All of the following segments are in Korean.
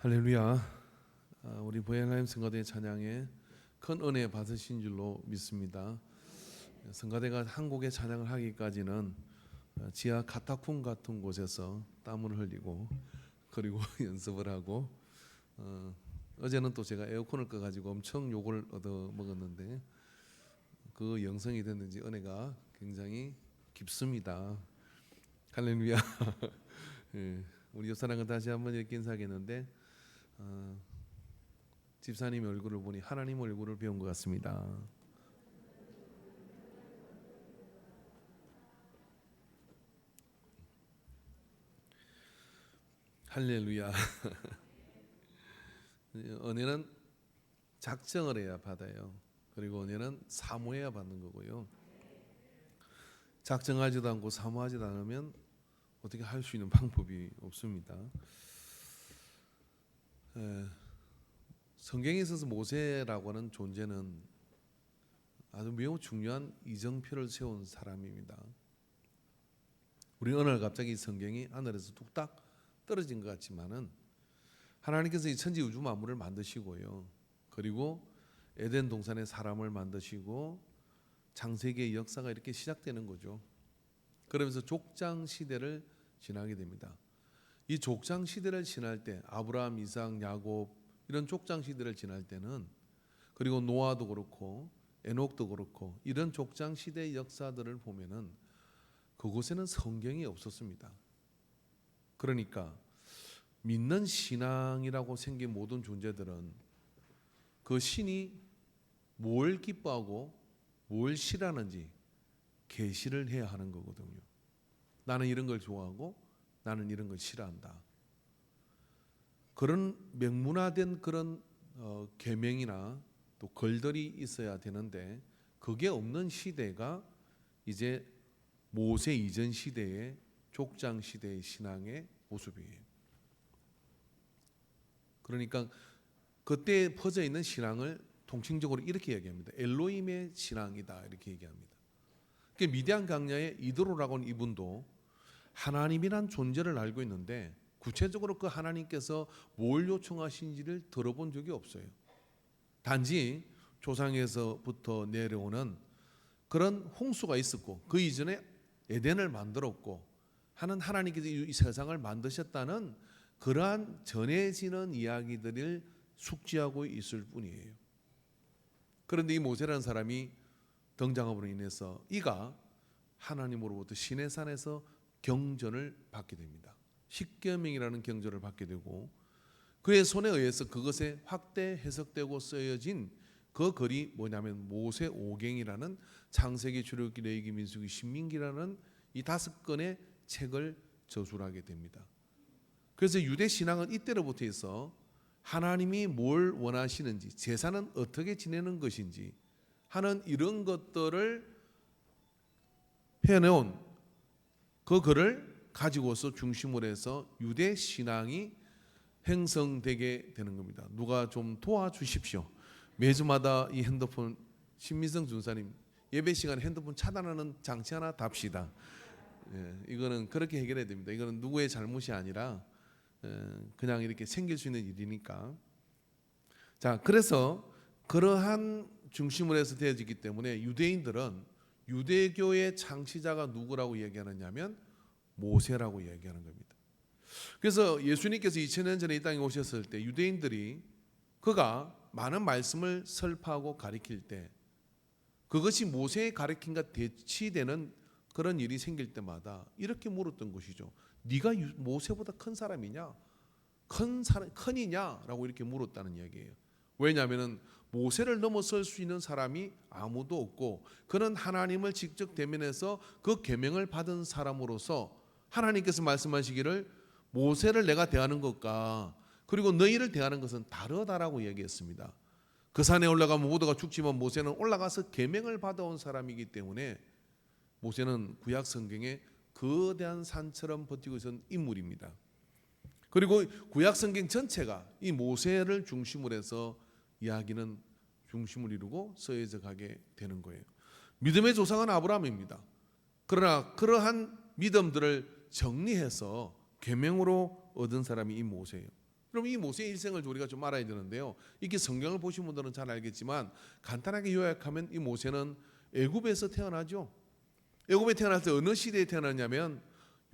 할렐루야. 우리 보혜하나님 성가대 찬양에 큰 은혜 받으신 줄로 믿습니다. 성가대가 한국에 찬양을 하기까지는 지하 카타콤 같은 곳에서 땀을 흘리고 그리고 연습을 하고 어제는 또 제가 에어컨을 꺼가지고 엄청 욕을 얻어 먹었는데 그 영성이 됐는지 은혜가 굉장히 깊습니다. 할렐루야. 예, 우리 옆사람과 다시 한번 이렇게 인사하겠는데 집사님 얼굴을 보니 하나님 얼굴을 배운 것 같습니다. 할렐루야. 은혜는 작정을 해야 받아요. 그리고 은혜는 사모해야 받는 거고요. 작정하지도 않고 사모하지도 않으면 어떻게 할 수 있는 방법이 없습니다. 성경에 있어서 모세라고 하는 존재는 아주 매우 중요한 이정표를 세운 사람입니다. 우리 어느 날 갑자기 성경이 하늘에서 뚝딱 떨어진 것 같지만은 하나님께서 이 천지 우주 만물을 만드시고요. 그리고 에덴 동산에 사람을 만드시고 창세기의 역사가 이렇게 시작되는 거죠. 그러면서 족장 시대를 지나게 됩니다. 이 족장 시대를 지날 때 아브라함, 이삭, 야곱 이런 족장 시대를 지날 때는 그리고 노아도 그렇고 에녹도 그렇고 이런 족장 시대의 역사들을 보면은 그곳에는 성경이 없었습니다. 그러니까 믿는 신앙이라고 생긴 모든 존재들은 그 신이 뭘 기뻐하고 뭘 싫어하는지 계시를 해야 하는 거거든요. 나는 이런 걸 좋아하고 나는 이런 걸 싫어한다. 그런 명문화된 그런 계명이나 또 걸들이 있어야 되는데 그게 없는 시대가 이제 모세 이전 시대의 족장 시대의 신앙의 모습이에요. 그러니까 그때 퍼져 있는 신앙을 통칭적으로 이렇게 얘기합니다. 엘로힘의 신앙이다 이렇게 얘기합니다. 미디안 강야의 이드로라고 하는 이분도 하나님이란 존재를 알고 있는데 구체적으로 그 하나님께서 뭘 요청하신지를 들어본 적이 없어요. 단지 조상에서부터 내려오는 그런 홍수가 있었고 그 이전에 에덴을 만들었고 하는 하나님께서 이 세상을 만드셨다는 그러한 전해지는 이야기들을 숙지하고 있을 뿐이에요. 그런데 이 모세라는 사람이 등장함으로 인해서 이가 하나님으로부터 시내산에서 경전을 받게 됩니다. 십계명이라는 경전을 받게 되고 그의 손에 의해서 그것에 확대 해석되고 쓰여진 그 글이 뭐냐면 모세 오경이라는 창세기, 출애굽기, 레위기, 민수기, 신명기라는 이 5권의 책을 저술하게 됩니다. 그래서 유대 신앙은 이때로부터 해서 하나님이 뭘 원하시는지, 제사는 어떻게 지내는 것인지 하는 이런 것들을 해내온 그 글을 가지고서 중심으로 해서 유대 신앙이 형성되게 되는 겁니다. 누가 좀 도와주십시오. 매주마다 이 핸드폰 신미성 준사님 예배 시간에 핸드폰 차단하는 장치 하나 답시다. 이거는 그렇게 해결해야 됩니다. 이거는 누구의 잘못이 아니라 그냥 이렇게 생길 수 있는 일이니까. 자, 그래서 그러한 중심으로 해서 되어지기 때문에 유대인들은 유대교의 창시자가 누구라고 얘기하느냐면 모세라고 얘기하는 겁니다. 그래서 예수님께서 2000년 전에 이 땅에 오셨을 때 유대인들이 그가 많은 말씀을 설파하고 가리킬 때 그것이 모세의 가르침과 대치되는 그런 일이 생길 때마다 이렇게 물었던 것이죠. 네가 모세보다 큰 사람이냐? 큰이냐라고 이렇게 물었다는 이야기예요. 왜냐하면 모세를 넘어설 수 있는 사람이 아무도 없고 그는 하나님을 직접 대면해서 그 계명을 받은 사람으로서 하나님께서 말씀하시기를 모세를 내가 대하는 것과 그리고 너희를 대하는 것은 다르다라고 얘기했습니다. 그 산에 올라가면 모두가 죽지만 모세는 올라가서 계명을 받아온 사람이기 때문에 모세는 구약 성경에 거대한 산처럼 버티고 있는 인물입니다. 그리고 구약 성경 전체가 이 모세를 중심으로 해서 이야기는 중심을 이루고 쓰여져 가게 되는 거예요. 믿음의 조상은 아브라함입니다. 그러나 그러한 믿음들을 정리해서 계명으로 얻은 사람이 이 모세예요. 그럼 이 모세의 일생을 우리가 좀 알아야 되는데요. 이렇게 성경을 보신 분들은 잘 알겠지만 간단하게 요약하면 이 모세는 애굽에서 태어나죠. 애굽에 태어날 때 어느 시대에 태어났냐면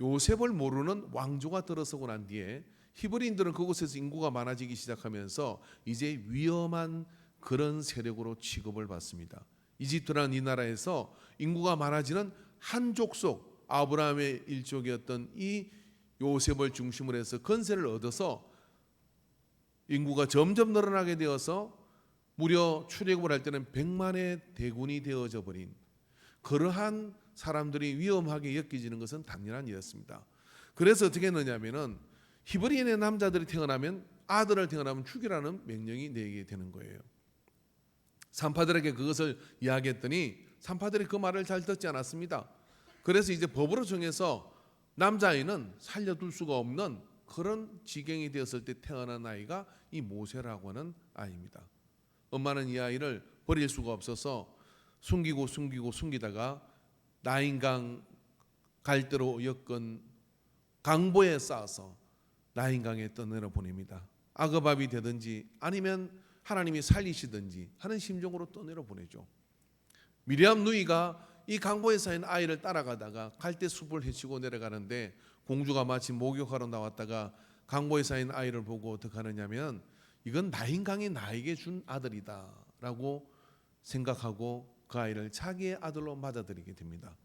요셉을 모르는 왕조가 들어서고 난 뒤에 히브리인들은 그곳에서 인구가 많아지기 시작하면서 이제 위험한 그런 세력으로 취급을 받습니다. 이집트라는 이 나라에서 인구가 많아지는 한 족속, 아브라함의 일족이었던 이 요셉을 중심으로 해서 건세를 얻어서 인구가 점점 늘어나게 되어서 무려 출애굽을 할 때는 100만의 대군이 되어져 버린 그러한 사람들이 위험하게 여겨지는 것은 당연한 일이었습니다. 그래서 어떻게 했느냐면은 히브리인의 남자들이 태어나면 아들을 태어나면 죽이라는 명령이 내리게 되는 거예요. 산파들에게 그것을 이야기했더니 산파들이 그 말을 잘 듣지 않았습니다. 그래서 이제 법으로 정해서 남자아이는 살려둘 수가 없는 그런 지경이 되었을 때 태어난 아이가 이 모세라고 하는 아이입니다. 엄마는 이 아이를 버릴 수가 없어서 숨기다가 나인강 갈대로 엮은 강보에 쌓아서 나인강에 떠내려 보냅니다. 아그밥이 되든지 아니면 하나님이 살리시든지 하는 심정으로 떠내려 보내죠. 미리암 누이가 이 강보에 쌓인 아이를 따라가다가 갈대 숲을 헤치고 내려가는데 공주가 마치 목욕하러 나왔다가 강보에 쌓인 아이를 보고 어떻게 하느냐면 이건 나인강이 나에게 준 아들이다 라고 생각하고 그 아이를 자기의 아들로 맞아들이게 됩니다.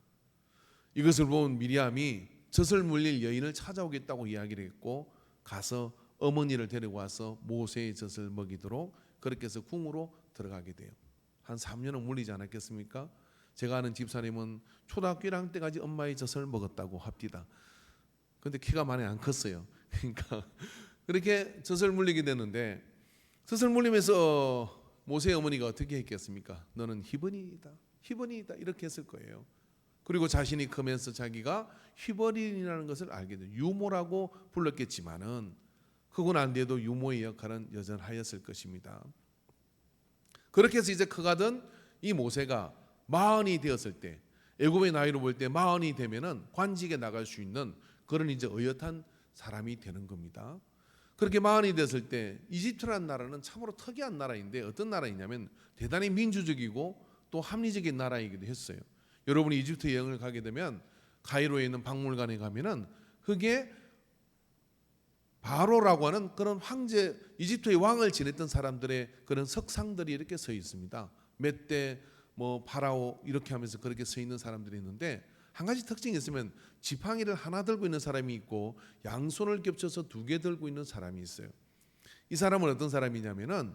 이것을 본 미리암이 젖을 물릴 여인을 찾아오겠다고 이야기를 했고 가서 어머니를 데리고 와서 모세의 젖을 먹이도록 그렇게 해서 궁으로 들어가게 돼요. 한 3년은 물리지 않았겠습니까? 제가 아는 집사님은 초등학교 1학년 때까지 엄마의 젖을 먹었다고 합디다. 근데 키가 많이 안 컸어요. 그러니까 그렇게 젖을 물리게 되는데 젖을 물리면서 모세의 어머니가 어떻게 했겠습니까? 너는 히브리이다 이렇게 했을 거예요. 그리고 자신이 크면서 자기가 히브리인이라는 것을 알게 돼요. 유모라고 불렀겠지만은 크고 난 뒤에도 유모의 역할은 여전하였을 것입니다. 그렇게 해서 이제 커가던 이 모세가 마흔이 되었을 때 애굽의 나이로 볼 때 마흔이 되면은 관직에 나갈 수 있는 그런 이제 어엿한 사람이 되는 겁니다. 그렇게 마흔이 됐을 때 이집트라는 나라는 참으로 특이한 나라인데 어떤 나라이냐면 대단히 민주적이고 또 합리적인 나라이기도 했어요. 여러분이 이집트 여행을 가게 되면 카이로에 있는 박물관에 가면은 그게 바로라고 하는 그런 황제 이집트의 왕을 지냈던 사람들의 그런 석상들이 이렇게 서 있습니다. 멧대 뭐 파라오 이렇게 하면서 그렇게 서 있는 사람들이 있는데 한 가지 특징이 있으면 지팡이를 하나 들고 있는 사람이 있고 양손을 겹쳐서 2개 들고 있는 사람이 있어요. 이 사람은 어떤 사람이냐면은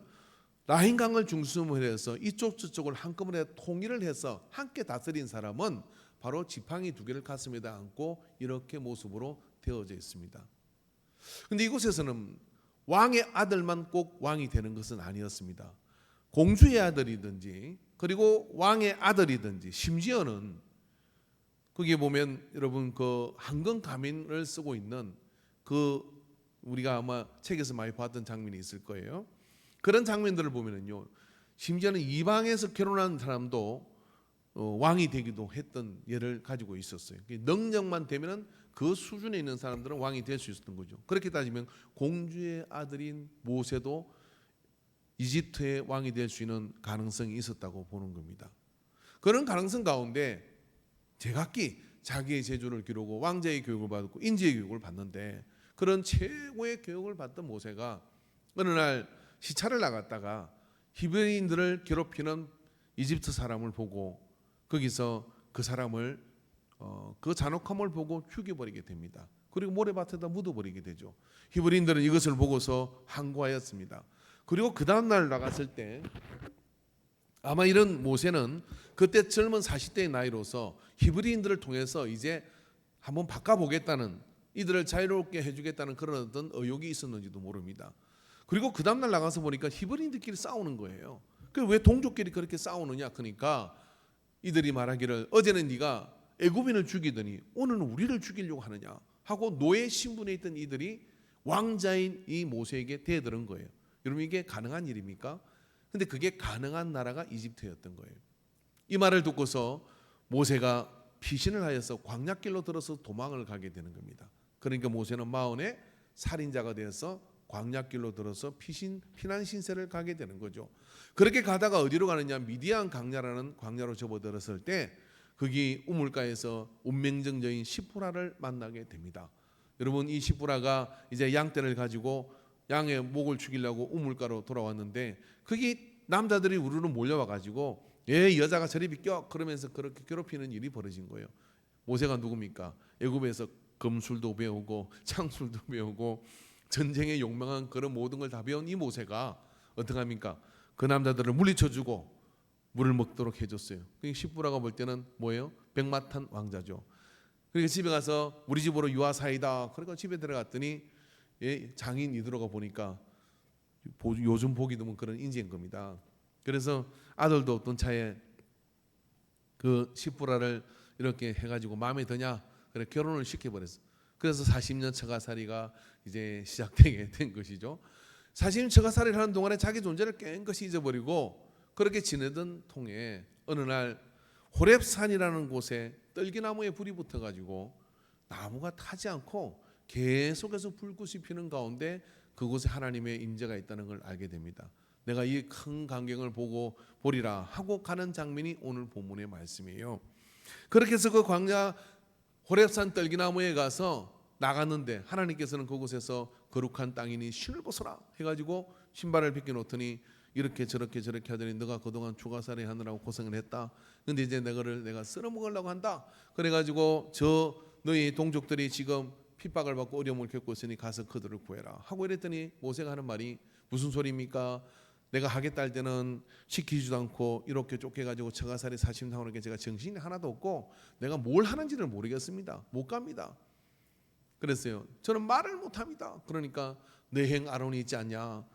라힌강을 중심으로 해서 이쪽 저쪽을 한꺼번에 통일을 해서 함께 다스린 사람은 바로 지팡이 2개를 가슴에다 안고 이렇게 모습으로 되어져 있습니다. 그런데 이곳에서는 왕의 아들만 꼭 왕이 되는 것은 아니었습니다. 공주의 아들이든지 그리고 왕의 아들이든지 심지어는 거기에 보면 여러분 그 황금 가면을 쓰고 있는 그 우리가 아마 책에서 많이 봤던 장면이 있을 거예요. 그런 장면들을 보면은요, 심지어는 이방에서 결혼한 사람도 왕이 되기도 했던 예를 가지고 있었어요. 능력만 되면은 그 수준에 있는 사람들은 왕이 될 수 있었던 거죠. 그렇게 따지면 공주의 아들인 모세도 이집트의 왕이 될 수 있는 가능성이 있었다고 보는 겁니다. 그런 가능성 가운데 제각기 자기의 재주를 기르고 왕자의 교육을 받고 인지의 교육을 받는데 그런 최고의 교육을 받던 모세가 어느 날 시차를 나갔다가 히브리인들을 괴롭히는 이집트 사람을 보고 거기서 그 사람을 그 잔혹함을 보고 죽여버리게 됩니다. 그리고 모래밭에다 묻어버리게 되죠. 히브리인들은 이것을 보고서 항거하였습니다. 그리고 그 다음날 나갔을 때 아마 이런 모세는 그때 젊은 40대의 나이로서 히브리인들을 통해서 이제 한번 바꿔보겠다는 이들을 자유롭게 해주겠다는 그런 어떤 의욕이 있었는지도 모릅니다. 그리고 그 다음날 나가서 보니까 히브리인들끼리 싸우는 거예요. 왜 동족끼리 그렇게 싸우느냐? 그러니까 이들이 말하기를 어제는 네가 애굽인을 죽이더니 오늘은 우리를 죽이려고 하느냐 하고 노예 신분에 있던 이들이 왕자인 이 모세에게 대들은 거예요. 여러분 이게 가능한 일입니까? 근데 그게 가능한 나라가 이집트였던 거예요. 이 말을 듣고서 모세가 피신을 하여서 광야길로 들어서 도망을 가게 되는 겁니다. 그러니까 모세는 마흔에 살인자가 되어서 광야길로 들어서 피난 신세를 가게 되는 거죠. 그렇게 가다가 어디로 가느냐, 미디안 광야라는 광야로 접어들었을 때 거기 우물가에서 운명적 여인 시푸라를 만나게 됩니다. 여러분, 이 시푸라가 이제 양떼를 가지고 양의 목을 죽이려고 우물가로 돌아왔는데 거기 남자들이 우르르 몰려와 가지고 여자가 저리 비껴 그러면서 그렇게 괴롭히는 일이 벌어진 거예요. 모세가 누굽니까? 애굽에서 금술도 배우고 창술도 배우고 전쟁에 용맹한 그런 모든 걸 다 배운 이 모세가 어떻게 합니까? 그 남자들을 물리쳐주고 물을 먹도록 해줬어요. 시부라가 볼 때는 뭐예요? 백마탄 왕자죠. 그러니까 집에 가서 우리 집으로 유아사이다. 그러니까 집에 들어갔더니 장인이 들어가 보니까 요즘 보기 드문 그런 인재인 겁니다. 그래서 아들도 없던 차에 그 시부라를 이렇게 해가지고 마음에 드냐? 그래 결혼을 시켜버렸어. 그래서 40년 처가살이가 이제 시작되게 된 것이죠. 40년 처가살이를 하는 동안에 자기 존재를 깨끗이 잊어버리고 그렇게 지내던 통에 어느 날 호렙산이라는 곳에 떨기나무에 불이 붙어가지고 나무가 타지 않고 계속해서 불꽃이 피는 가운데 그곳에 하나님의 임재가 있다는 걸 알게 됩니다. 내가 이 큰 광경을 보리라 하고 가는 장면이 오늘 본문의 말씀이에요. 그렇게 해서 그 광야 호렙산 떨기나무에 가서 나갔는데 하나님께서는 그곳에서 거룩한 땅이니 신을 벗어라 해가지고 신발을 벗겨놓더니 이렇게 저렇게 하더니 너가 그동안 추가살이 하느라고 고생을 했다. 근데 이제 내가 쓸어먹으려고 한다. 그래가지고 저 너희 동족들이 지금 핍박을 받고 어려움을 겪고 있으니 가서 그들을 구해라 하고 이랬더니 모세가 하는 말이 무슨 소리입니까? 내가 하겠다 할 때는 시키지도 않고 이렇게 쫓겨가지고 처가살이 40년 하니까 제가 정신이 하나도 없고 내가 뭘 하는지를 모르겠습니다. 못 갑니다. 그랬어요. 저는 말을 못합니다. 그러니까 내 행 아론이 있지 않냐.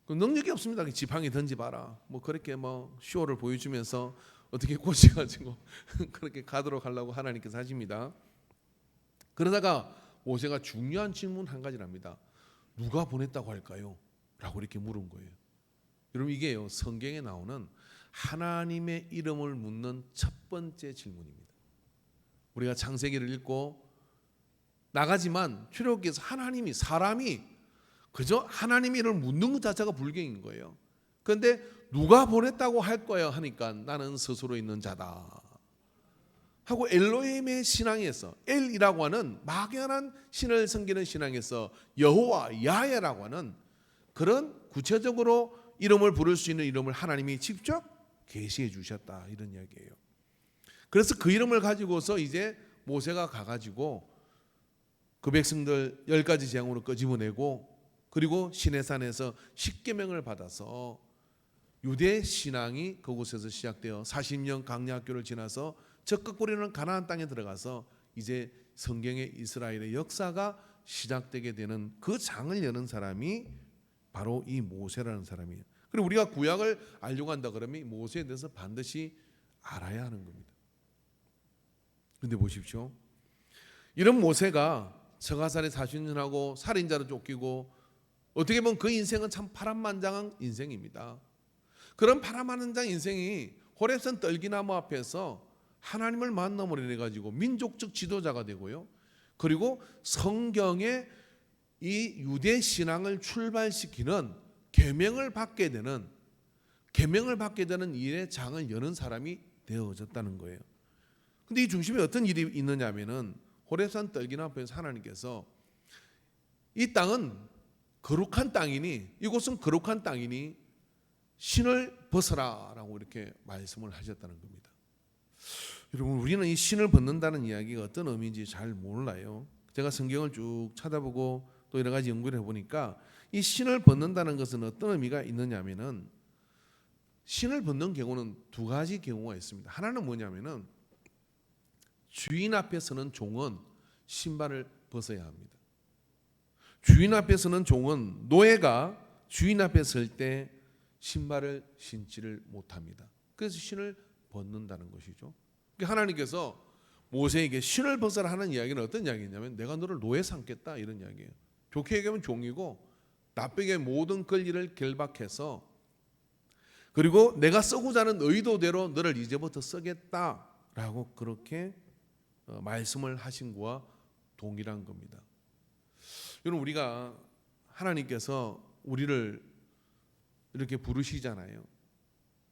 그 능력이 없습니다. 지팡이 던지봐라. 뭐 그렇게 뭐 쇼를 보여주면서 어떻게 꼬셔가지고 그렇게 가도록 하려고 하나님께서 하십니다. 그러다가 모세가 중요한 질문 한 가지를 합니다. 누가 보냈다고 할까요? 라고 이렇게 물은 거예요. 여러분 이게요 성경에 나오는 하나님의 이름을 묻는 첫 번째 질문입니다. 우리가 창세기를 읽고 나가지만 출애굽기에서 하나님이 사람이 그저 하나님의 이름을 묻는 것 자체가 불경인 거예요. 그런데 누가 보냈다고 할 거야 하니까 나는 스스로 있는 자다 하고 엘로힘의 신앙에서 엘이라고 하는 막연한 신을 섬기는 신앙에서 여호와 야훼라고 하는 그런 구체적으로 이름을 부를 수 있는 이름을 하나님이 직접 계시해 주셨다 이런 이야기예요. 그래서 그 이름을 가지고서 이제 모세가 가가지고 그 백성들 10가지 재앙으로 끄집어내고 그리고 시내산에서 십계명을 받아서 유대 신앙이 그곳에서 시작되어 40년 광야학교를 지나서 적극 뿌리는 가나안 땅에 들어가서 이제 성경의 이스라엘의 역사가 시작되게 되는 그 장을 여는 사람이 바로 이 모세라는 사람이에요. 그리고 우리가 구약을 알려고 한다 그러면 모세에 대해서 반드시 알아야 하는 겁니다. 그런데 보십시오. 이런 모세가 처가살이 40년하고 살인자로 쫓기고 어떻게 보면 그 인생은 참 파란만장한 인생입니다. 그런 파란만장한 인생이 호렙산 떨기나무 앞에서 하나님을 만남으로 해가지고 민족적 지도자가 되고요. 그리고 성경의 이 유대 신앙을 출발시키는 계명을 받게 되는 일의 장을 여는 사람이 되어졌다는 거예요. 근데 이 중심에 어떤 일이 있느냐면은 호렙산 떨기나무 앞에서 하나님께서 이 땅은 거룩한 땅이니 이곳은 거룩한 땅이니 신을 벗어라라고 이렇게 말씀을 하셨다는 겁니다. 여러분 우리는 이 신을 벗는다는 이야기가 어떤 의미인지 잘 몰라요. 제가 성경을 쭉 찾아보고 또 여러 가지 연구를 해보니까 이 신을 벗는다는 것은 어떤 의미가 있느냐면은 신을 벗는 경우는 두 가지 경우가 있습니다. 하나는 뭐냐면은 주인 앞에 서는 종은 신발을 벗어야 합니다. 주인 앞에 서는 종은 노예가 주인 앞에 설 때 신발을 신지를 못합니다. 그래서 신을 벗는다는 것이죠. 하나님께서 모세에게 신을 벗어라 하는 이야기는 어떤 이야기냐면 내가 너를 노예 삼겠다 이런 이야기예요. 좋게 얘기하면 종이고 나쁘게 모든 권리를 결박해서 그리고 내가 쓰고자 하는 의도대로 너를 이제부터 쓰겠다라고 그렇게 말씀을 하신 거와 동일한 겁니다. 여러분 우리가 하나님께서 우리를 이렇게 부르시잖아요.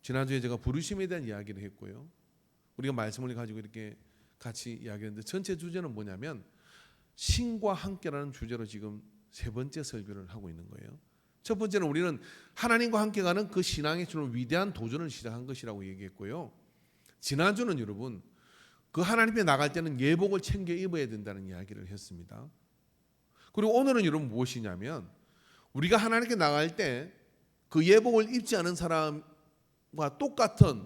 지난주에 제가 부르심에 대한 이야기를 했고요. 우리가 말씀을 가지고 이렇게 같이 이야기했는데 전체 주제는 뭐냐면 신과 함께라는 주제로 지금 세 번째 설교를 하고 있는 거예요. 첫 번째는 우리는 하나님과 함께 가는 그 신앙의 주는 위대한 도전을 시작한 것이라고 얘기했고요. 지난주는 여러분 그 하나님께 나갈 때는 예복을 챙겨 입어야 된다는 이야기를 했습니다. 그리고 오늘은 여러분 무엇이냐면 우리가 하나님께 나갈 때 그 예복을 입지 않은 사람과 똑같은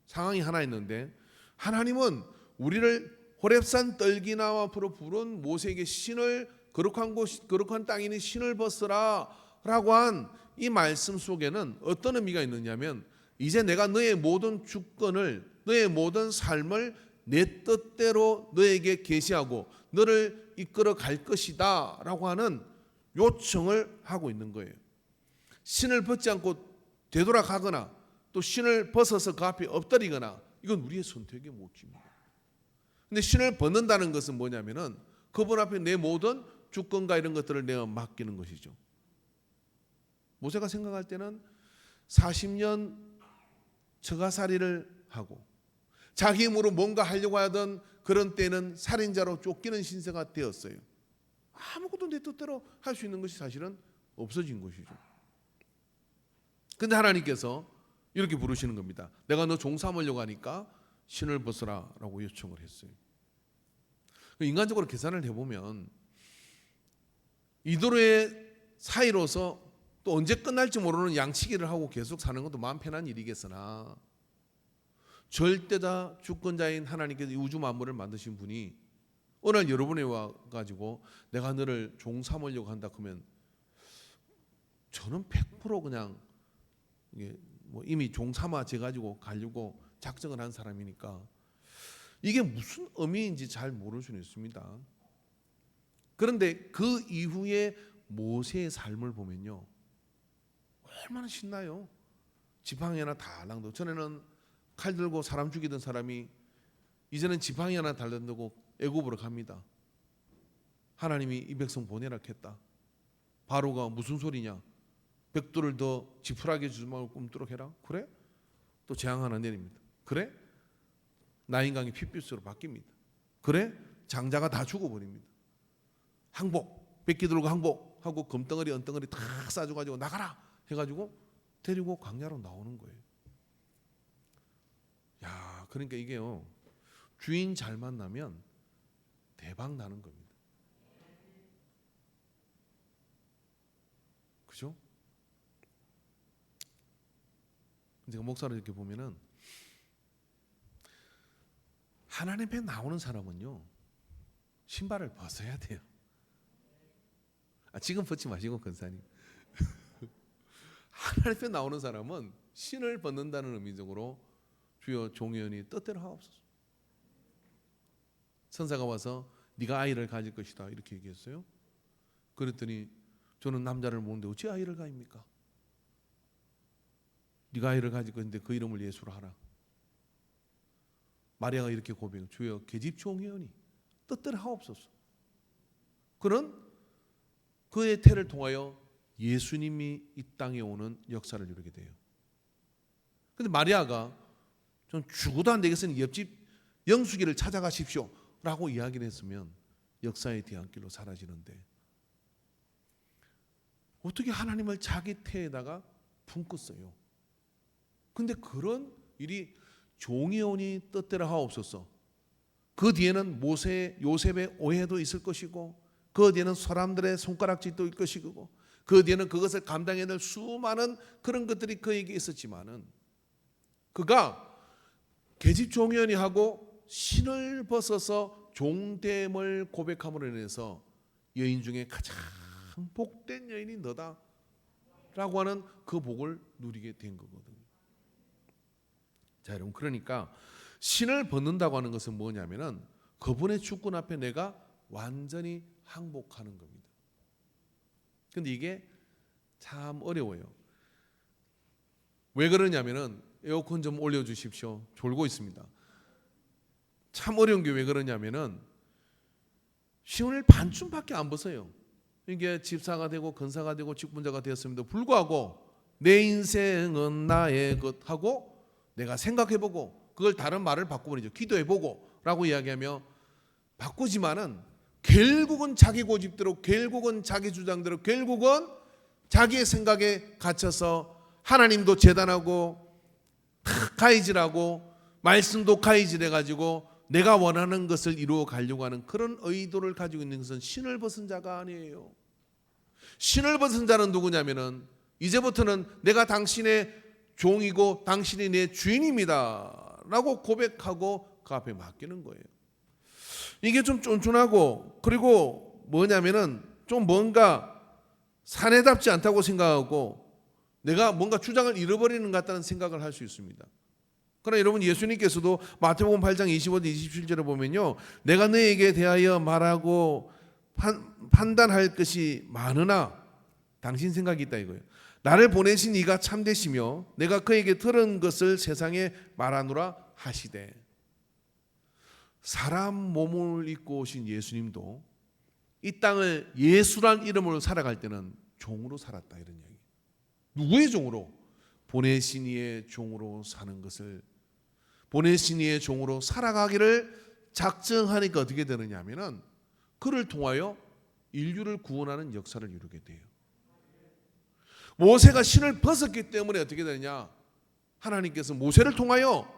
상황이 하나 있는데 하나님은 우리를 호렙산 떨기나무 앞으로 부른 모세에게 신을 거룩한 땅이니 신을 벗으라 라고 한 이 말씀 속에는 어떤 의미가 있느냐면 이제 내가 너의 모든 주권을 너의 모든 삶을 내 뜻대로 너에게 계시하고 너를 이끌어 갈 것이다 라고 하는 요청을 하고 있는 거예요. 신을 벗지 않고 되돌아가거나 또 신을 벗어서 그 앞에 엎드리거나 이건 우리의 선택의 몫입니다. 근데 신을 벗는다는 것은 뭐냐면은 그분 앞에 내 모든 주권과 이런 것들을 내가 맡기는 것이죠. 모세가 생각할 때는 40년 처가살이를 하고 자기 힘으로 뭔가 하려고 하던 그런 때는 살인자로 쫓기는 신세가 되었어요. 아무것도 내 뜻대로 할 수 있는 것이 사실은 없어진 것이죠. 근데 하나님께서 이렇게 부르시는 겁니다. 내가 너 종 삼으려고 하니까 신을 벗으라 라고 요청을 했어요. 인간적으로 계산을 해보면 이도로의 사이로서 또 언제 끝날지 모르는 양치기를 하고 계속 사는 것도 마음 편한 일이겠으나 절대다 주권자인 하나님께서 우주 만물을 만드신 분이 오늘 여러분에 와가지고 내가 너를 종 삼으려고 한다 그러면 저는 100% 그냥 이게 뭐 이미 종 삼아져 가지고 가려고 작정을 한 사람이니까 이게 무슨 의미인지 잘 모를 수는 있습니다. 그런데 그 이후에 모세의 삶을 보면요 얼마나 신나요. 지팡이 하나 달랑도 전에는 칼 들고 사람 죽이던 사람이 이제는 지팡이 하나 달랑들고 애굽으로 갑니다. 하나님이 이 백성 보내라 했다. 바로가 무슨 소리냐? 백두를 더 지푸라기 주지 말고 꿈도록 해라. 그래? 또 재앙 하나 내립니다. 그래? 나인강이 핏빛으로 바뀝니다. 그래? 장자가 다 죽어버립니다. 항복, 백기 들고 항복하고 금덩어리 은덩어리 다 싸줘가지고 나가라 해가지고 데리고 광야로 나오는 거예요. 야, 그러니까 이게요 주인 잘 만나면 대박 나는 겁니다. 그죠? 제가 목사를 이렇게 보면은 하나님 앞에 나오는 사람은요 신발을 벗어야 돼요. 지금 벗지 마시고 권사님. 하나님 앞에 나오는 사람은 신을 벗는다는 의미적으로 주여 종의원이 뜻대로 하옵소서. 선사가 와서 네가 아이를 가질 것이다 이렇게 얘기했어요. 그랬더니 저는 남자를 모르는데 어찌 아이를 가입니까? 네가 아이를 가질 것인데 그 이름을 예수로 하라. 마리아가 이렇게 고백해요. 주여 계집 종의원이 뜻대로 하옵소서. 그런 그의 태를 통하여 예수님이 이 땅에 오는 역사를 이루게 돼요. 그런데 마리아가 좀 죽어도 안 되겠으니 옆집 영숙이를 찾아가십시오 라고 이야기를 했으면 역사의 뒤안길로 사라지는데 어떻게 하나님을 자기 태에다가 품겠어요? 근데 그런 일이 종의원이 뜻대로 하옵소서. 그 뒤에는 요셉의 오해도 있을 것이고 그 뒤에는 사람들의 손가락질도 있을 것이고 그 뒤에는 그것을 감당해야 될 수많은 그런 것들이 그에게 있었지만은 그가 계집 종의원이 하고 신을 벗어서 종됨을 고백함으로 인해서 여인 중에 가장 복된 여인이 너다 라고 하는 그 복을 누리게 된 거거든요. 자 여러분, 그러니까 신을 벗는다고 하는 것은 뭐냐면은 그분의 주권 앞에 내가 완전히 항복하는 겁니다. 근데 이게 참 어려워요. 왜 그러냐면은 에어컨 좀 올려주십시오. 졸고 있습니다. 참 어려운 게 왜 그러냐면은 신을 반쯤밖에 안 벗어요. 이게 집사가 되고 건사가 되고 직분자가 되었음에도 불구하고 내 인생은 나의 것 하고 내가 생각해보고 그걸 다른 말을 바꿔버리죠. 기도해보고 라고 이야기하며 바꾸지만은 결국은 자기 고집대로, 결국은 자기 주장대로, 결국은 자기의 생각에 갇혀서 하나님도 재단하고 가이질하고 말씀도 가이질해가지고 내가 원하는 것을 이루어 가려고 하는 그런 의도를 가지고 있는 것은 신을 벗은 자가 아니에요. 신을 벗은 자는 누구냐면은 이제부터는 내가 당신의 종이고 당신이 내 주인입니다 라고 고백하고 그 앞에 맡기는 거예요. 이게 좀 쫀쫀하고, 그리고 뭐냐면은 좀 뭔가 사내답지 않다고 생각하고 내가 뭔가 주장을 잃어버리는 것 같다는 생각을 할 수 있습니다. 그러나 여러분, 예수님께서도 마태복음 8장 25절 27절에 보면요, 내가 너에게 대하여 말하고 판단할 것이 많으나 당신 생각이 있다 이거예요. 나를 보내신 이가 참되시며 내가 그에게 들은 것을 세상에 말하노라 하시되. 사람 몸을 입고 오신 예수님도 이 땅을 예수란 이름으로 살아갈 때는 종으로 살았다, 이런 이야기. 누구의 종으로? 보내신 이의 종으로 사는 것을, 보내신 이의 종으로 살아가기를 작정하니까 어떻게 되느냐 하면은 그를 통하여 인류를 구원하는 역사를 이루게 돼요. 모세가 신을 벗었기 때문에 어떻게 되느냐, 하나님께서 모세를 통하여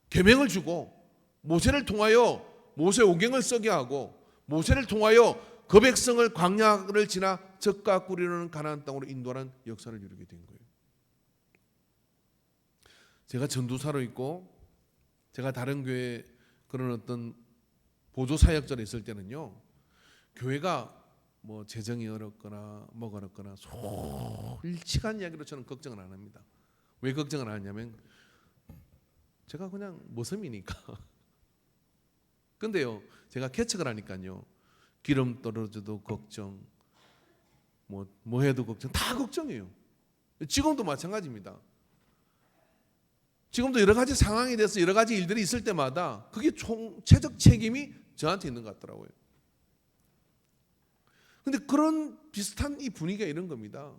계명을 주고 모세를 통하여 모세 오경을 쓰게 하고 모세를 통하여 그 백성을 광야를 지나 젖과 꿀이 흐르는 가나안 땅으로 인도하는 역사를 이루게 된 거예요. 제가 전도사로 있고 제가 다른 교회 그런 어떤 보조 사역자로 있을 때는요, 교회가 뭐 재정이 어렵거나 뭐가 어렵거나 솔직한 이야기로 저는 걱정을 안 합니다. 왜 걱정을 안 하냐면 제가 그냥 모섬이니까. 근데요, 제가 개척을 하니까요, 기름 떨어져도 걱정, 뭐 해도 걱정, 다 걱정이에요. 지금도 마찬가지입니다. 지금도 여러 가지 상황에 대해서 여러 가지 일들이 있을 때마다 그게 총체적 책임이 저한테 있는 것 같더라고요. 근데 그런 비슷한 이 분위기가 이런 겁니다.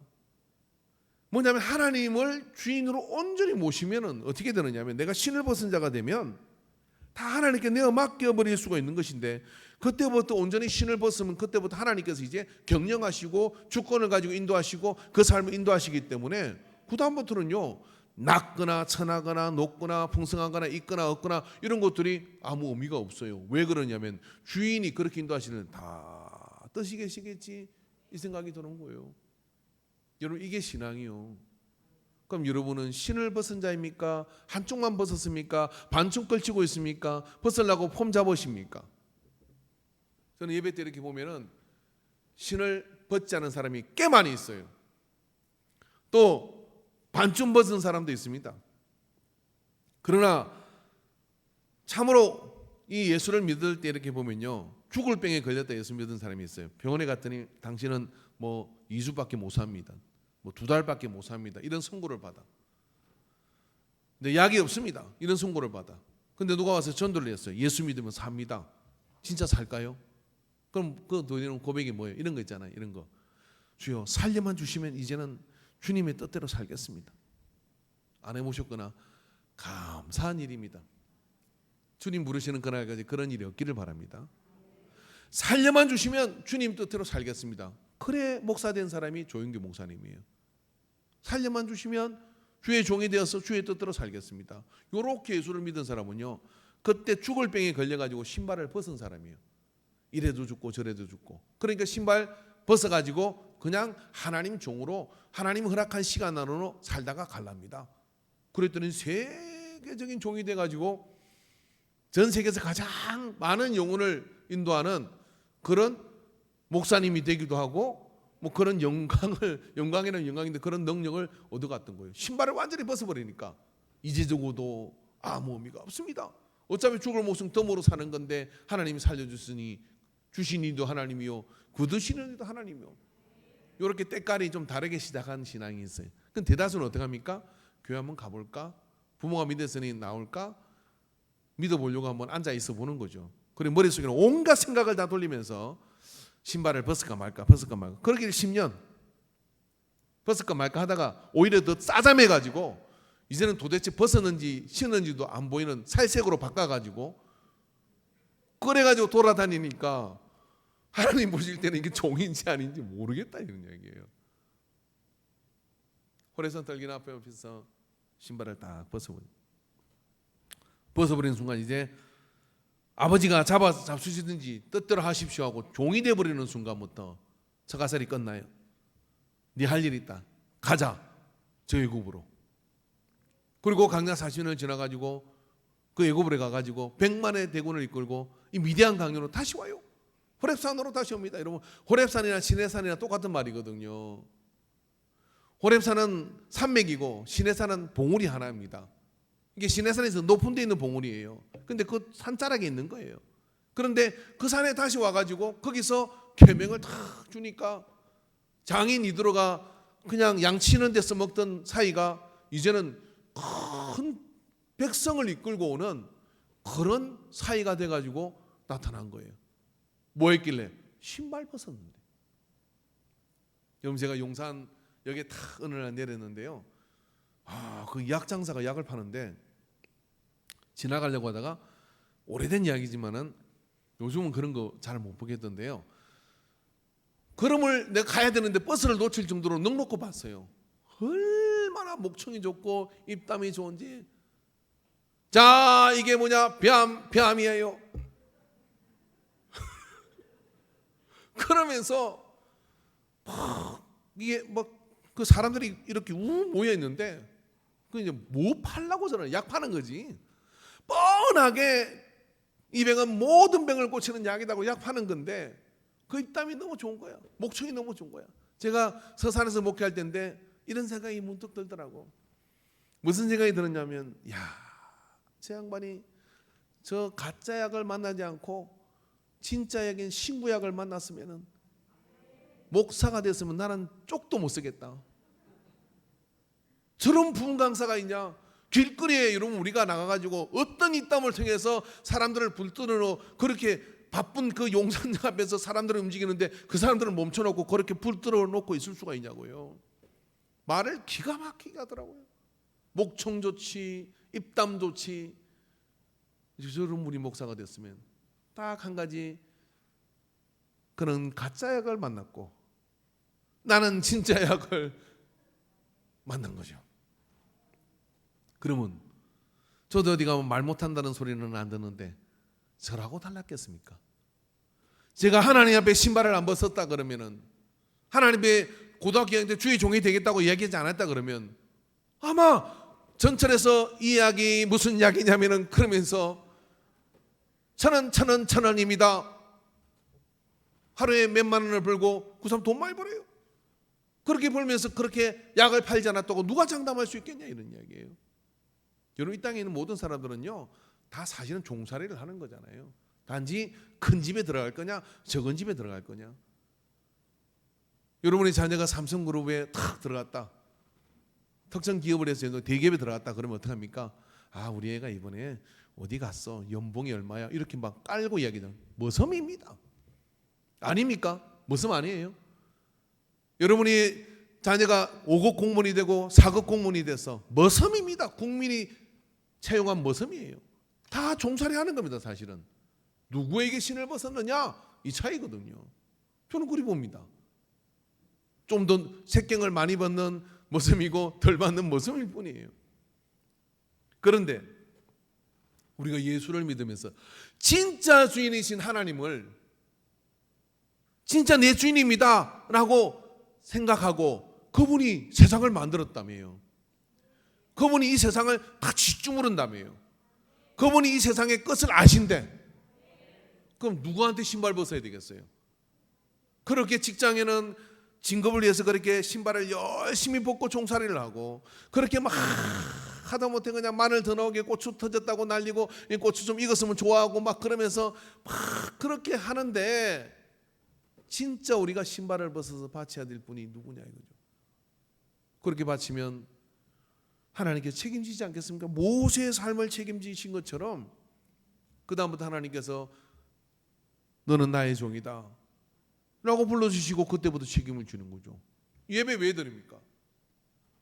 뭐냐면 하나님을 주인으로 온전히 모시면은 어떻게 되느냐면 내가 신을 벗은 자가 되면 다 하나님께 내가 맡겨버릴 수가 있는 것인데, 그때부터 온전히 신을 벗으면 그때부터 하나님께서 이제 경영하시고 주권을 가지고 인도하시고 그 삶을 인도하시기 때문에 그 다음부터는요, 낮거나 천하거나 높거나 풍성하거나 있거나 없거나 이런 것들이 아무 의미가 없어요. 왜 그러냐면 주인이 그렇게 인도하시는 다 뜻이 계시겠지 이 생각이 드는 거예요. 여러분, 이게 신앙이요. 그럼 여러분은 신을 벗은 자입니까? 한쪽만 벗었습니까? 반쪽 걸치고 있습니까? 벗으려고 폼 잡으십니까? 저는 예배 때 이렇게 보면은 신을 벗지 않은 사람이 꽤 많이 있어요. 또 반쯤 벗은 사람도 있습니다. 그러나 참으로 이 예수를 믿을 때 이렇게 보면요, 죽을 병에 걸렸다 예수 믿은 사람이 있어요. 병원에 갔더니 당신은 뭐 2주밖에 못 삽니다. 뭐 2달밖에 못 삽니다. 이런 선고를 받아. 근데 약이 없습니다. 이런 선고를 받아. 근데 누가 와서 전도를 했어요. 예수 믿으면 삽니다. 진짜 살까요? 그럼 그 드리는 고백이 뭐예요? 이런 거 있잖아요. 이런 거. 주여, 살려만 주시면 이제는 주님의 뜻대로 살겠습니다. 안 해보셨거나 감사한 일입니다. 주님 부르시는 그날까지 그런 일이 없기를 바랍니다. 살려만 주시면 주님 뜻대로 살겠습니다. 그래 목사된 사람이 조영규 목사님이에요. 살려만 주시면 주의 종이 되어서 주의 뜻대로 살겠습니다. 이렇게 예수를 믿은 사람은요, 그때 죽을 병에 걸려가지고 신발을 벗은 사람이에요. 이래도 죽고 저래도 죽고. 그러니까 신발 벗어가지고 그냥 하나님 종으로 하나님 허락한 시간 안으로 살다가 갈랍니다. 그랬더니 세계적인 종이 돼가지고 전 세계에서 가장 많은 영혼을 인도하는 그런 목사님이 되기도 하고, 뭐 그런 영광이라는 영광인데 그런 능력을 얻어갔던 거예요. 신발을 완전히 벗어버리니까 이제 적어도 아무 의미가 없습니다. 어차피 죽을 목숨 덤으로 사는 건데 하나님이 살려주시니 주신 이도 하나님이요 굳으시는 이도 하나님이요. 이렇게 때깔이 좀 다르게 시작한 신앙이 있어요. 그럼 대다수는 어떻게 합니까? 교회 한번 가볼까? 부모가 믿었으니 나올까? 믿어보려고 한번 앉아 있어 보는 거죠. 그리고 머릿속에는 온갖 생각을 다 돌리면서 신발을 벗을까 말까 벗을까 말까 그러길 10년 벗을까 말까 하다가 오히려 더 싸잠해가지고 이제는 도대체 벗었는지 신었는지도 안 보이는 살색으로 바꿔가지고 그래가지고 돌아다니니까 하나님 보실 때는 이게 종인지 아닌지 모르겠다 이런 얘기예요. 호레산 떨기나 앞에서 신발을 딱 벗어버린 순간 이제 아버지가 잡아서 잡수시든지 뜻대로 하십시오 하고 종이 돼버리는 순간부터 처가살이 끝나요. 네 할 일 있다. 가자. 저 애굽으로. 그리고 강약 40년을 지나가지고 그 애굽으로 가가지고 100만의 대군을 이끌고 이 미디안 강요로 다시 와요. 호렙산으로 다시 옵니다. 여러분 호렙산이나 시내산이나 똑같은 말이거든요. 호렙산은 산맥이고 시내산은 봉우리 하나입니다. 이게 시내산에서 높은 데 있는 봉우리예요. 근데 그 산자락에 있는 거예요. 그런데 그 산에 다시 와가지고 거기서 계명을 탁 주니까 장인 이드로가 그냥 양치는 데서 먹던 사이가 이제는 큰 백성을 이끌고 오는 그런 사이가 돼가지고 나타난 거예요. 뭐 했길래? 신발 벗었는데. 여러분 제가 용산 여기에 탁 어느 날 내렸는데요. 그 약장사가 약을 파는데 지나가려고 하다가 오래된 이야기지만은 요즘은 그런 거 잘 못 보겠던데요. 걸음을 내가 가야 되는데 버스를 놓칠 정도로 넉넉히 봤어요. 얼마나 목청이 좋고 입담이 좋은지. 자, 이게 뭐냐? 뱀이에요. 그러면서 이게 막 그 사람들이 이렇게 모여 있는데 그 이제 뭐 팔라고 저는 약 파는 거지. 뻔하게 이 병은 모든 병을 고치는 약이라고 약 파는 건데 그 입담이 너무 좋은 거야. 목청이 너무 좋은 거야. 제가 서산에서 목회할 때인데 이런 생각이 문득 들더라고. 무슨 생각이 들었냐면 야, 저 양반이 저 가짜 약을 만나지 않고 진짜 약인 신구약을 만났으면은 목사가 됐으면 나는 쪽도 못 쓰겠다. 저런 부흥 강사가 있냐? 길거리에 여러분 우리가 나가가지고 어떤 입담을 통해서 사람들을 불뜨러 그렇게 바쁜 그 용산역 앞에서 사람들을 움직이는데 그 사람들을 멈춰놓고 그렇게 불뜨러 놓고 있을 수가 있냐고요. 말을 기가 막히게 하더라고요. 목청 좋지, 입담 좋지. 저런 분이 목사가 됐으면 딱 한 가지 그런 가짜 약을 만났고 나는 진짜 약을 만난 거죠. 그러면 저도 어디 가면 말 못한다는 소리는 안 듣는데 저라고 달랐겠습니까? 제가 하나님 앞에 신발을 안 벗었다 그러면은 하나님 앞에 고등학교 때 주의 종이 되겠다고 이야기하지 않았다 그러면 아마 전철에서 이 약이 무슨 약이냐면은 그러면서 천 원입니다. 하루에 몇만 원을 벌고 그 사람 돈 많이 벌어요. 그렇게 벌면서 그렇게 약을 팔지 않았다고 누가 장담할 수 있겠냐 이런 이야기예요. 여러분 이 땅에 있는 모든 사람들은요 다 사실은 종살이를 하는 거잖아요. 단지 큰 집에 들어갈 거냐 적은 집에 들어갈 거냐. 여러분의 자녀가 삼성그룹에 탁 들어갔다. 특정 기업을 해서 대기업에 들어갔다 그러면 어떡합니까? 우리 애가 이번에 어디 갔어? 연봉이 얼마야? 이렇게 막 깔고 이야기하는 머섬입니다. 아닙니까? 머섬 아니에요? 여러분이 자녀가 5급 공무원이 되고 4급 공무원이 돼서 머섬입니다. 국민이 채용한 머섬이에요. 다 종살이 하는 겁니다. 사실은 누구에게 신을 벗었느냐 이 차이거든요. 저는 그리 봅니다. 좀 더 색경을 많이 벗는 머섬이고 덜 받는 머섬일 뿐이에요. 그런데 우리가 예수를 믿으면서 진짜 주인이신 하나님을 진짜 내 주인입니다 라고 생각하고 그분이 세상을 만들었다며요. 그분이 이 세상을 다 쥐쭈무른다며요. 그분이 이 세상의 끝을 아신대. 그럼 누구한테 신발 벗어야 되겠어요? 그렇게 직장에는 진급을 위해서 그렇게 신발을 열심히 벗고 종살이를 하고 그렇게 막 하다못해 그냥 마늘 더 넣게 고추 터졌다고 날리고 이 고추 좀 익었으면 좋아하고 막 그러면서 막 그렇게 하는데 진짜 우리가 신발을 벗어서 바쳐야 될 분이 누구냐 이거죠. 그렇게 바치면 하나님께서 책임지지 않겠습니까? 모세의 삶을 책임지신 것처럼 그 다음부터 하나님께서 너는 나의 종이다 라고 불러주시고 그때부터 책임을 주는 거죠. 예배 왜 드립니까?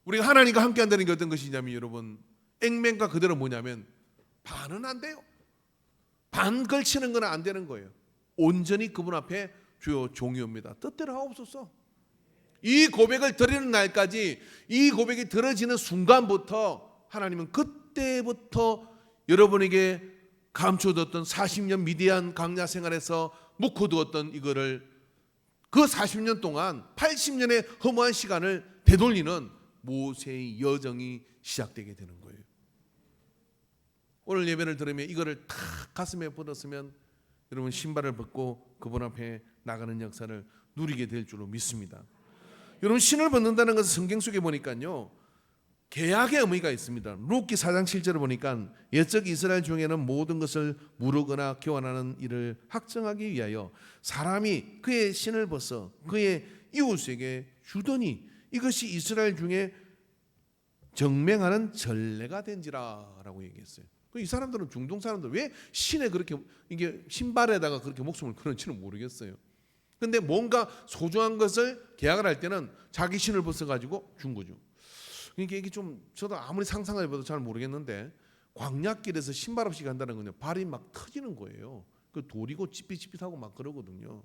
우리가 하나님과 함께 한다는 게 어떤 것이냐면 여러분, 액면과 그대로 뭐냐면 반은 안 돼요. 반 걸치는 건 안 되는 거예요. 온전히 그분 앞에 주여 종이옵니다, 뜻대로 하옵소서. 이 고백을 드리는 날까지, 이 고백이 들어지는 순간부터 하나님은 그때부터 여러분에게 감춰뒀던 40년 미디안 강야 생활에서 묵혀두었던 이거를 그 40년 동안 80년의 허무한 시간을 되돌리는 모세의 여정이 시작되게 되는 거예요. 오늘 예배를 들으면 이거를 탁 가슴에 뻗었으면 여러분 신발을 벗고 그분 앞에 나가는 역사를 누리게 될 줄로 믿습니다. 여러분, 신을 벗는다는 것은 성경 속에 보니까요 계약의 의미가 있습니다. 룻기 4장 7절을 보니까 옛적 이스라엘 중에는 모든 것을 무르거나 교환하는 일을 확정하기 위하여 사람이 그의 신을 벗어 그의 이웃에게 주더니 이것이 이스라엘 중에 정맹하는 전례가 된지라 라고 얘기했어요. 이 사람들은, 중동 사람들 왜 신에 그렇게, 이게 신발에다가 그렇게 목숨을 걸었지는 모르겠어요. 근데 뭔가 소중한 것을 계약을 할 때는 자기 신을 벗어가지고 준 거죠. 그러니까 이게 좀, 저도 아무리 상상을 해봐도 잘 모르겠는데 광야길에서 신발 없이 간다는 건요, 발이 막 터지는 거예요. 그 돌이고 찌삐찌삐하고 막 그러거든요.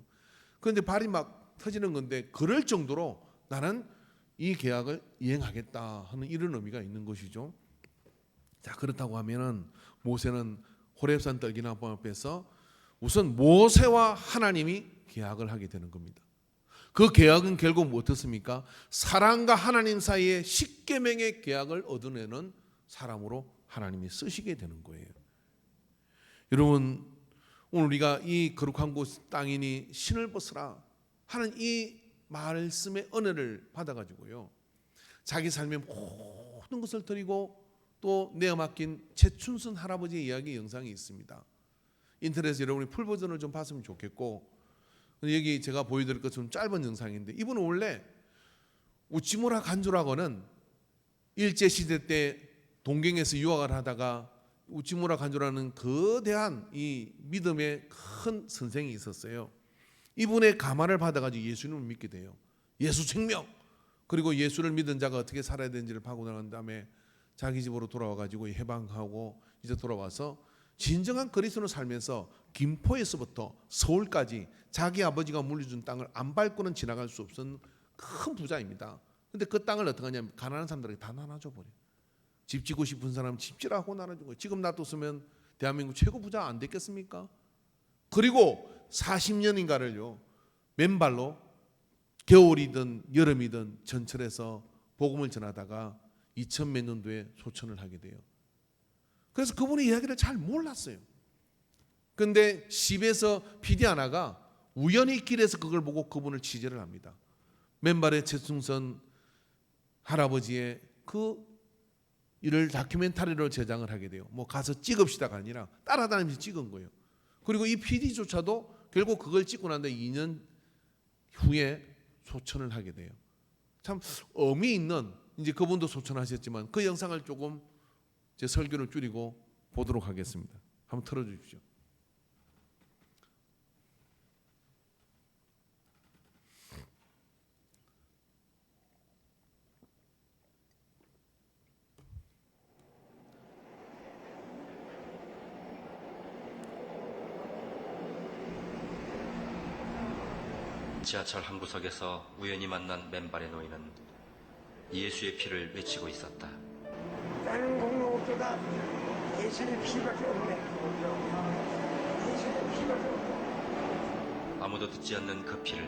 그런데 발이 막 터지는 건데 그럴 정도로 나는 이 계약을 이행하겠다 하는 이런 의미가 있는 것이죠. 자, 그렇다고 하면은 모세는 호렙산 떨기나무 앞에서 우선 모세와 하나님이 계약을 하게 되는 겁니다. 그 계약은 결국 어떻습니까? 사람과 하나님 사이에 십계명의 계약을 얻어내는 사람으로 하나님이 쓰시게 되는 거예요. 여러분, 오늘 우리가 이 거룩한 곳 땅이니 신을 벗으라 하는 이 말씀의 은혜를 받아가지고요, 자기 삶의 모든 것을 드리고 또 내어 맡긴 최춘순 할아버지의 이야기 영상이 있습니다. 인터넷에 여러분이 풀 버전을 좀 봤으면 좋겠고, 여기 제가 보여드릴 것은 짧은 영상인데, 이분은 원래 우찌무라 간조라고는 일제시대 때 동경에서 유학을 하다가 우찌무라 간조라는 거대한 이 믿음의 큰 선생이 있었어요. 이분의 가마를 받아가지고 예수님을 믿게 돼요. 예수 생명, 그리고 예수를 믿은 자가 어떻게 살아야 되는지를 파고 나간 다음에 자기 집으로 돌아와가지고 해방하고 이제 돌아와서 진정한 그리스도를 살면서 김포에서부터 서울까지 자기 아버지가 물려준 땅을 안 밟고는 지나갈 수 없는 큰 부자입니다. 근데 그 땅을 어떻게 하냐면 가난한 사람들에게 다 나눠줘 버려요. 집 짓고 싶은 사람 집 지라고 나눠주고, 지금 놔뒀으면 대한민국 최고 부자 안 됐겠습니까? 그리고 40년인가를요 맨발로 겨울이든 여름이든 전철에서 복음을 전하다가 2000몇 년도에 소천을 하게 돼요. 그래서 그분의 이야기를 잘 몰랐어요. 그런데 집에서 PD 하나가 우연히 길에서 그걸 보고 그분을 취재를 합니다. 맨발의 최충선 할아버지의 그 일을 다큐멘터리로 제작을 하게 돼요. 뭐 가서 찍읍시다가 아니라 따라다니면서 찍은 거예요. 그리고 이 PD조차도 결국 그걸 찍고 난 뒤에 2년 후에 소천을 하게 돼요. 참 의미 있는, 이제 그분도 소천하셨지만 그 영상을 조금 제 설교를 줄이고 보도록 하겠습니다. 한번 틀어주십시오. 지하철 한 구석에서 우연히 만난 맨발의 노인은 예수의 피를 외치고 있었다. 나는 공로업자가 예수의 피밖에 없네. 예수의 피밖에 없네. 아무도 듣지 않는 그 피를,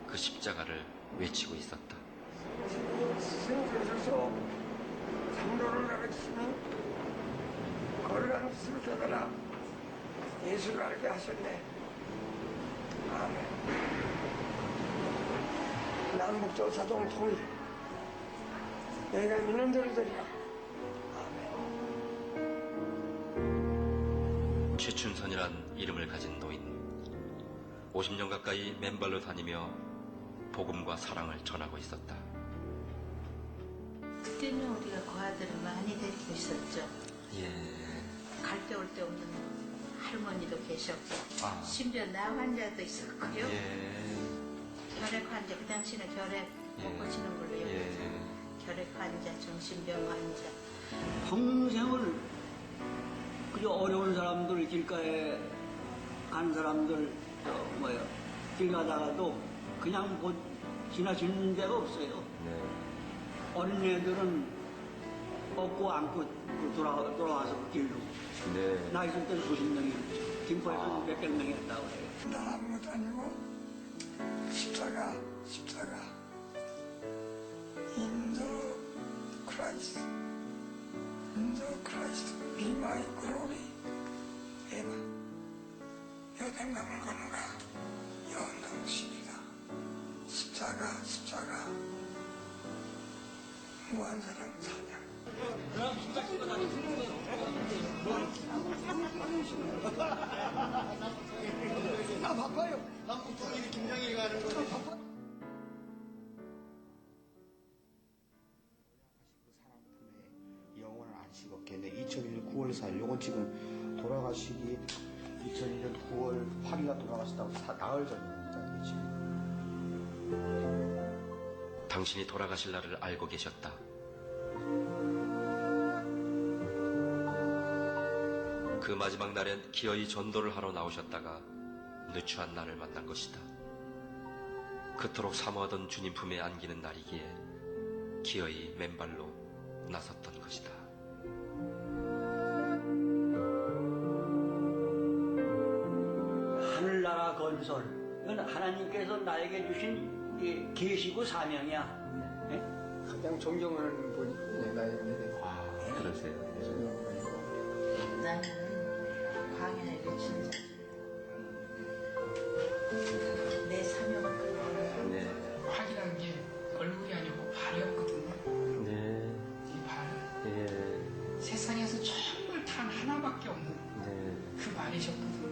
그 십자가를 외치고 있었다. 스승께서 장로를 가르치시니 걸어가는 뜻을 깨달아 예수를 알게 하셨네. 아멘. 남북조 자동 통일, 내가 믿는 대로 되리라. 아멘. 최춘선이란 이름을 가진 노인, 50년 가까이 맨발로 다니며 복음과 사랑을 전하고 있었다. 그때는 우리가 고아들을 많이 데리고 있었죠. 예. 갈 때 올 때 없는 할머니도 계셨고, 아. 심지어 나 환자도 있었고요. 예. 결핵 환자, 그 당시는 결핵 못 고치는 걸로 여겼죠. 결핵 환자, 정신병 환자. 평생을 그저 어려운 사람들 길가에 가는 사람들 길 가다가도 그냥 못 지나치는 데가 없어요. 어린애들은 업고 안고 돌아와서 그 길로. 나 있을 때는 수십 명이었죠. 김포에서 몇백 명이었다고 그래요. 난 아무것도 아니고 십자가 인도 크라이스트 be my glory 에바 여백남을 건너가 연등식이다. 십자가 무한사랑 찬양. 나 바빠요. 남북통일이 김장에 가는 거 바빠. 사람 품에 영원을 안식 없겠네. 2001년 9월 4일. 요건 지금 돌아가시기 2001년 9월 8일날 돌아가셨다고 나흘 전입니다. 지금. 당신이 돌아가실 날을 알고 계셨다. 그 마지막 날엔 기어이 전도를 하러 나오셨다가 누추한 나를 만난 것이다. 그토록 사모하던 주님 품에 안기는 날이기에 기어이 맨발로 나섰던 것이다. 하늘나라 건설. 이건 하나님께서 나에게 주신 이 계시고 사명이야. 예? 가장 존경하는 분이 나였는데. 그러세요. 나는 광야에 갇힌 자. 내 사명을 그리고 활이라는 게 얼굴이 아니고 발이었거든요. 이 발. 세상에서 정말 단 하나밖에 없는 그 발이셨거든요.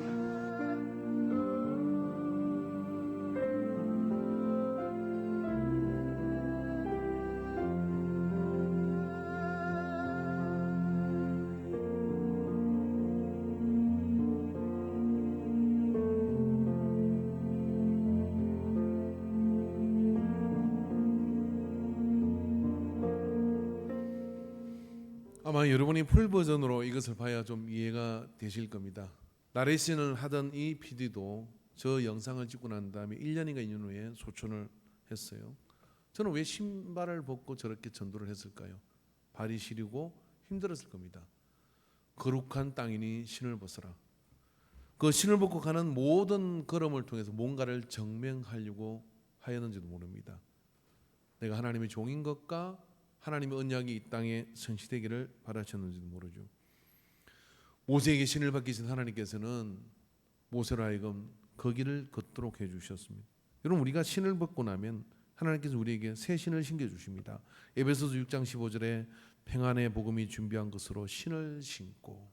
아마 여러분이 풀 버전으로 이것을 봐야 좀 이해가 되실 겁니다. 나레이션을 하던 이 PD도 저 영상을 찍고 난 다음에 1년인가 2년 후에 소천을 했어요. 저는 왜 신발을 벗고 저렇게 전도를 했을까요? 발이 시리고 힘들었을 겁니다. 거룩한 땅이니 신을 벗어라. 그 신을 벗고 가는 모든 걸음을 통해서 뭔가를 증명하려고 하였는지도 모릅니다. 내가 하나님의 종인 것과 하나님의 언약이 이 땅에 성취되기를 바라셨는지도 모르죠. 모세에게 신을 받기 전 하나님께서는 모세로 하여금 그 길을 걷도록 해주셨습니다. 여러분, 우리가 신을 벗고 나면 하나님께서 우리에게 새 신을 신겨주십니다. 에베소서 6장 15절에 평안의 복음이 준비한 것으로 신을 신고,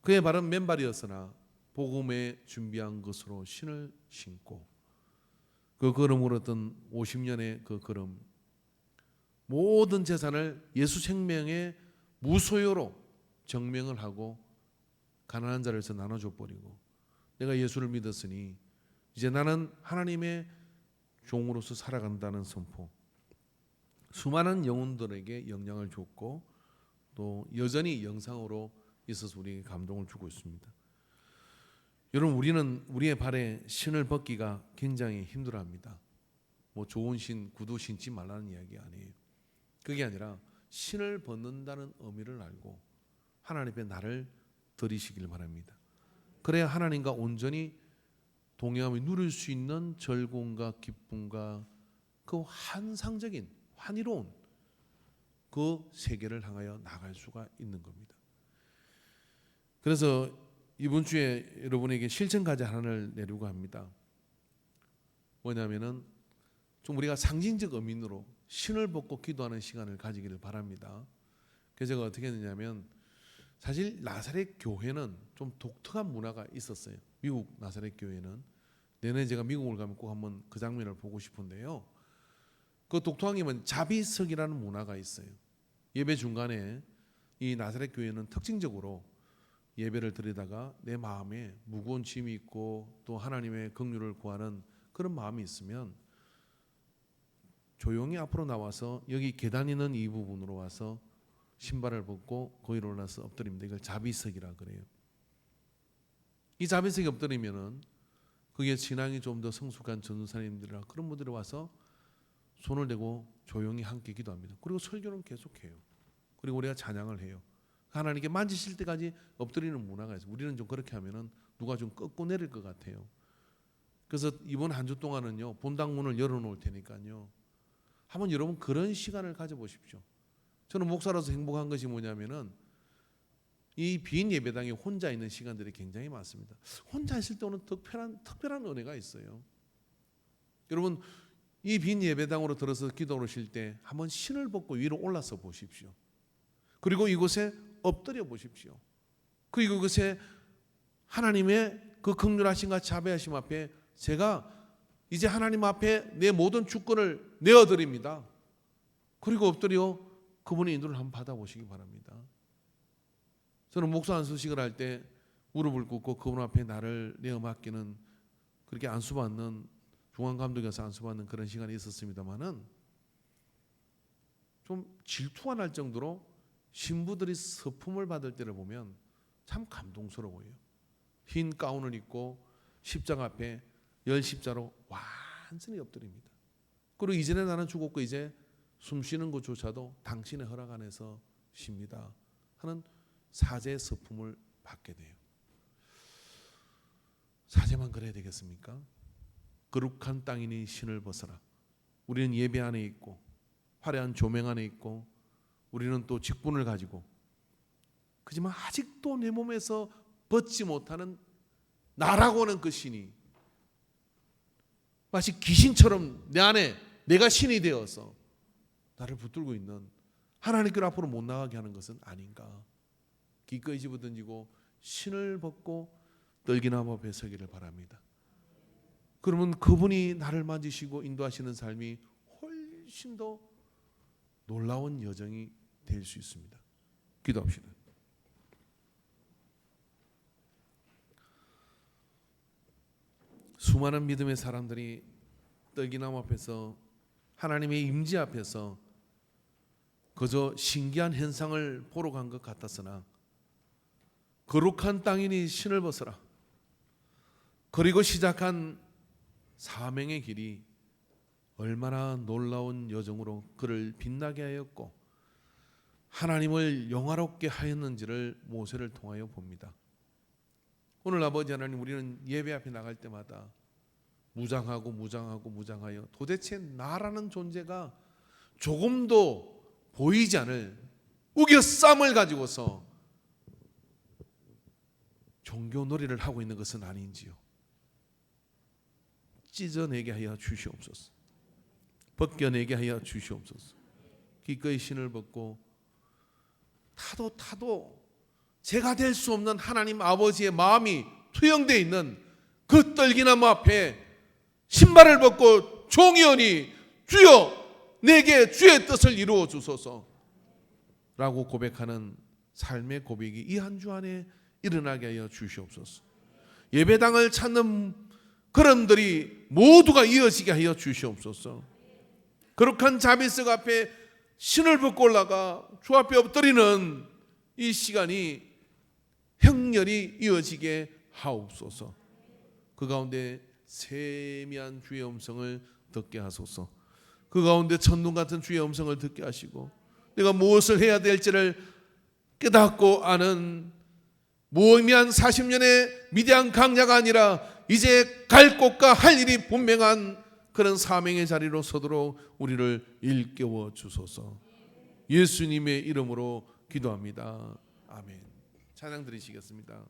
그의 발은 맨발이었으나 복음에 준비한 것으로 신을 신고, 그 걸음으로 어떤 50년의 그 걸음, 모든 재산을 예수 생명의 무소유로 증명을 하고 가난한 자리에서 나눠줘 버리고, 내가 예수를 믿었으니 이제 나는 하나님의 종으로서 살아간다는 선포, 수많은 영혼들에게 영향을 줬고 또 여전히 영상으로 있어서 우리에게 감동을 주고 있습니다. 여러분, 우리는 우리의 발에 신을 벗기가 굉장히 힘들어합니다. 뭐 좋은 신, 구두 신지 말라는 이야기 아니에요. 그게 아니라 신을 벗는다는 의미를 알고 하나님 앞에 나를 드리시길 바랍니다. 그래야 하나님과 온전히 동행하며 누릴 수 있는 즐거움과 기쁨과 그 환상적인 환희로운 그 세계를 향하여 나갈 수가 있는 겁니다. 그래서 이번 주에 여러분에게 실천 과제 하나를 내려고 합니다. 뭐냐면은 좀 우리가 상징적 의미로 신을 벗고 기도하는 시간을 가지기를 바랍니다. 그래서 제가 어떻게 했느냐면, 사실 나사렛 교회는 좀 독특한 문화가 있었어요. 미국 나사렛 교회는 내년에 제가 미국을 가면 꼭 한번 그 장면을 보고 싶은데요. 그 독특한 게 뭐냐면 자비석이라는 문화가 있어요. 예배 중간에 이 나사렛 교회는 특징적으로 예배를 드리다가 내 마음에 무거운 짐이 있고 또 하나님의 긍휼을 구하는 그런 마음이 있으면 조용히 앞으로 나와서 여기 계단 있는 이 부분으로 와서 신발을 벗고 거기로 올라서 엎드립니다. 이걸 자비석이라 그래요. 이 자비석에 엎드리면은 그게 신앙이 좀 더 성숙한 전도사님들이나 그런 분들이 와서 손을 대고 조용히 함께 기도합니다. 그리고 설교는 계속해요. 그리고 우리가 찬양을 해요. 하나님께 만지실 때까지 엎드리는 문화가 있어요. 우리는 좀 그렇게 하면은 누가 좀 꺾고 내릴 것 같아요. 그래서 이번 한 주 동안은요, 본당 문을 열어놓을 테니까요, 한번 여러분 그런 시간을 가져보십시오. 저는 목사로서 행복한 것이 뭐냐면은 이 빈 예배당에 혼자 있는 시간들이 굉장히 많습니다. 혼자 있을 때 오는 특별한 은혜가 있어요. 여러분 이 빈 예배당으로 들어서 기도를 하실 때 한번 신을 벗고 위로 올라서 보십시오. 그리고 이곳에 엎드려 보십시오. 그리고 이곳에 하나님의 그 긍휼하심과 자비하심 앞에 제가 이제 하나님 앞에 내 모든 주권을 내어드립니다. 그리고 엎드려 그분의 인도를 한번 받아보시기 바랍니다. 저는 목사 안수식을 할 때 무릎을 꿇고 그분 앞에 나를 내어 맡기는, 그렇게 안수받는, 중앙감독에서 안수받는 그런 시간이 있었습니다만은 좀 질투가 날 정도로 신부들이 서품을 받을 때를 보면 참 감동스러워요. 흰 가운을 입고 십자가 앞에 열 십자로 완전히 엎드립니다. 그리고 이전에 나는 죽었고 이제 숨 쉬는 것조차도 당신의 허락 안에서 쉽니다 하는 사제의 서품을 받게 돼요. 사제만 그래야 되겠습니까? 거룩한 땅이니 신을 벗어라. 우리는 예배 안에 있고 화려한 조명 안에 있고 우리는 또 직분을 가지고, 그지만 아직도 내 몸에서 벗지 못하는 나라고 하는 그 신이 마치 귀신처럼 내 안에 내가 신이 되어서 나를 붙들고 있는, 하나님께로 앞으로 못 나가게 하는 것은 아닌가. 기꺼이 집어던지고 신을 벗고 떨기나무 앞에 서기를 바랍니다. 그러면 그분이 나를 만지시고 인도하시는 삶이 훨씬 더 놀라운 여정이 될 수 있습니다. 기도합시다. 수많은 믿음의 사람들이 떨기나무 앞에서 하나님의 임재 앞에서 그저 신기한 현상을 보러 간 것 같았으나 거룩한 땅이니 신을 벗어라. 그리고 시작한 사명의 길이 얼마나 놀라운 여정으로 그를 빛나게 하였고 하나님을 영화롭게 하였는지를 모세를 통하여 봅니다. 오늘 아버지 하나님, 우리는 예배 앞에 나갈 때마다 무장하여 도대체 나라는 존재가 조금도 보이지 않을 우겨쌈을 가지고서 종교 놀이를 하고 있는 것은 아닌지요. 찢어내게 하여 주시옵소서. 벗겨내게 하여 주시옵소서. 기꺼이 신을 벗고 타도 제가 될 수 없는 하나님 아버지의 마음이 투영되어 있는 그 떨기나무 앞에 신발을 벗고 종이오니 주여 내게 주의 뜻을 이루어 주소서 라고 고백하는 삶의 고백이 이 한 주 안에 일어나게 하여 주시옵소서. 예배당을 찾는 걸음들이 모두가 이어지게 하여 주시옵소서. 거룩한 자비석 앞에 신을 벗고 올라가 주 앞에 엎드리는 이 시간이 행렬이 이어지게 하옵소서. 그 가운데 세미한 주의 음성을 듣게 하소서. 그 가운데 천둥 같은 주의 음성을 듣게 하시고 내가 무엇을 해야 될지를 깨닫고 아는 무의미한 40년의 미대한 강자가 아니라 이제 갈 곳과 할 일이 분명한 그런 사명의 자리로 서도록 우리를 일깨워 주소서. 예수님의 이름으로 기도합니다. 아멘. 찬양 드리시겠습니다.